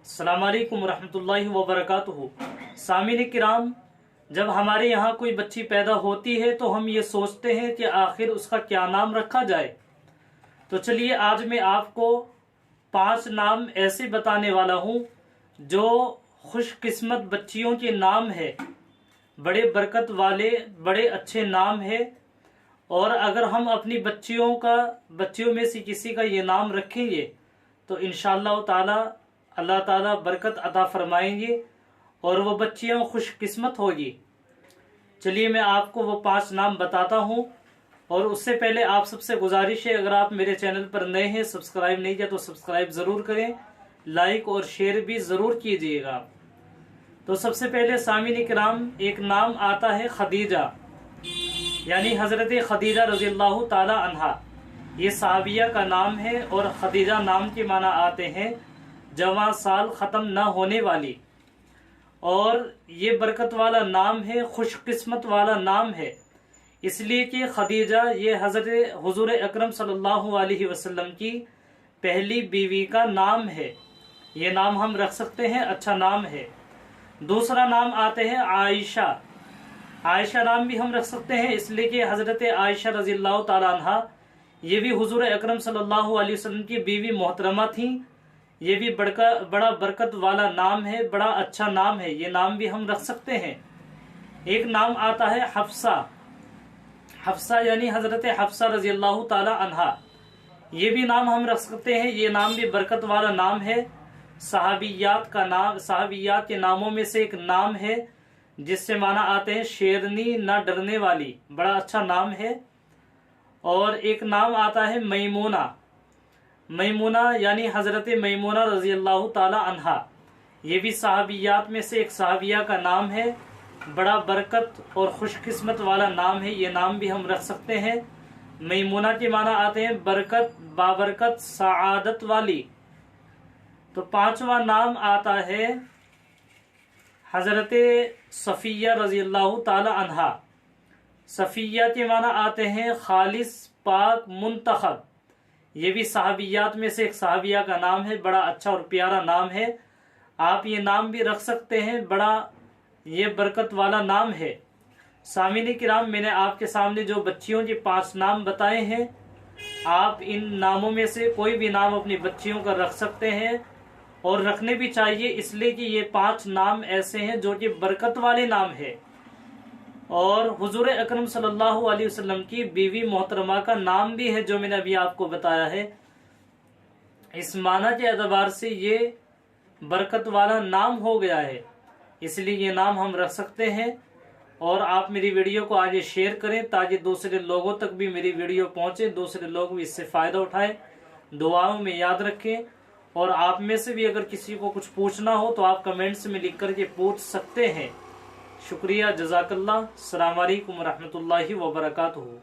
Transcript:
अस्सलाम वालेकुम रहमतुल्लाहि व बरकातुहू। सामीन किराम, जब हमारे यहाँ कोई बच्ची पैदा होती है तो हम ये सोचते हैं कि आखिर उसका क्या नाम रखा जाए। तो चलिए आज मैं आपको 5 नाम ऐसे बताने वाला हूँ जो खुशकिस्मत बच्चियों के नाम है, बड़े बरकत वाले बड़े अच्छे नाम है। और अगर हम अपनी बच्चियों में से किसी का ये नाम रखेंगे तो इंशाअल्लाह ताला अल्लाह ताला बरकत अता फरमाएंगे और वो बच्चियां खुशकिस्मत होगी। चलिए मैं आपको वो 5 नाम बताता हूँ। और उससे पहले आप सबसे गुजारिश है, अगर आप मेरे चैनल पर नए हैं, सब्सक्राइब नहीं किया तो सब्सक्राइब ज़रूर करें, लाइक और शेयर भी ज़रूर कीजिएगा। तो सबसे पहले सामीन इकराम, एक नाम आता है खदीजा, यानी हज़रत खदीजा रज़ी अल्लाह ताला अन्हा। ये साहबिया का नाम है और खदीजा नाम के माना आते हैं जवां साल ख़त्म न होने वाली। और ये बरकत वाला नाम है, खुशकिस्मत वाला नाम है, इसलिए कि खदीजा ये हज़रत हुज़ूर अकरम सल्लल्लाहु अलैहि वसल्लम की पहली बीवी का नाम है। ये नाम हम रख सकते हैं, अच्छा नाम है। दूसरा नाम आते हैं आयशा। आयशा नाम भी हम रख सकते हैं, इसलिए कि हज़रत आयशा रज़ी अल्लाह ताला अन्हा ये भी हुज़ूर अकरम सल्लल्लाहु अलैहि वसल्लम की बीवी मोहतरमा थी। ये भी बड़ा बरकत वाला नाम है, बड़ा अच्छा नाम है, ये नाम भी हम रख सकते हैं। एक नाम आता है हफ्सा। हफ्सा यानी हज़रत हफ्सा रज़ी अल्लाह ताला अन्हा, ये भी नाम हम रख सकते हैं। ये नाम भी बरकत वाला नाम है, सहाबियात के नामों में से एक नाम है, जिससे माना आते हैं शेरनी ना डरने वाली, बड़ा अच्छा नाम है। और एक नाम आता है मैमूना। मैमूना यानी हज़रत मैमूना रज़ी अल्लाह ताला अन्हा, ये भी सहाबियात में से एक सहाबिया का नाम है, बड़ा बरकत और खुशकिस्मत वाला नाम है, ये नाम भी हम रख सकते हैं। मैमूना के माना आते हैं बरकत, बाबरकत, सआदत वाली। तो 5वां नाम आता है हज़रत सफ़िया रज़ी अल्लाह ताला अन्हा। सफ़िया के माना आते हैं खालिस, पाक, मुंतखब। ये भी सहाबियात में से एक सहाबिया का नाम है, बड़ा अच्छा और प्यारा नाम है, आप ये नाम भी रख सकते हैं, बड़ा ये बरकत वाला नाम है। सामीन किराम, मैंने आपके सामने जो बच्चियों के 5 नाम बताए हैं, आप इन नामों में से कोई भी नाम अपनी बच्चियों का रख सकते हैं और रखने भी चाहिए, इसलिए कि ये 5 नाम ऐसे हैं जो कि बरकत वाले नाम है और हुजूर अकरम सल्लल्लाहु अलैहि वसल्लम की बीवी मोहतरमा का नाम भी है, जो मैंने अभी आपको बताया है। इस माना के एतबार से ये बरकत वाला नाम हो गया है, इसलिए ये नाम हम रख सकते हैं। और आप मेरी वीडियो को आगे शेयर करें ताकि दूसरे लोगों तक भी मेरी वीडियो पहुंचे, दूसरे लोग भी इससे फ़ायदा उठाएं। दुआओं में याद रखें। और आप में से भी अगर किसी को कुछ पूछना हो तो आप कमेंट्स में लिख करके पूछ सकते हैं। शुक्रिया, जज़ाकल्लाह। अस्सलाम वालेकुम रहमतुल्लाहि व बरकातुहू।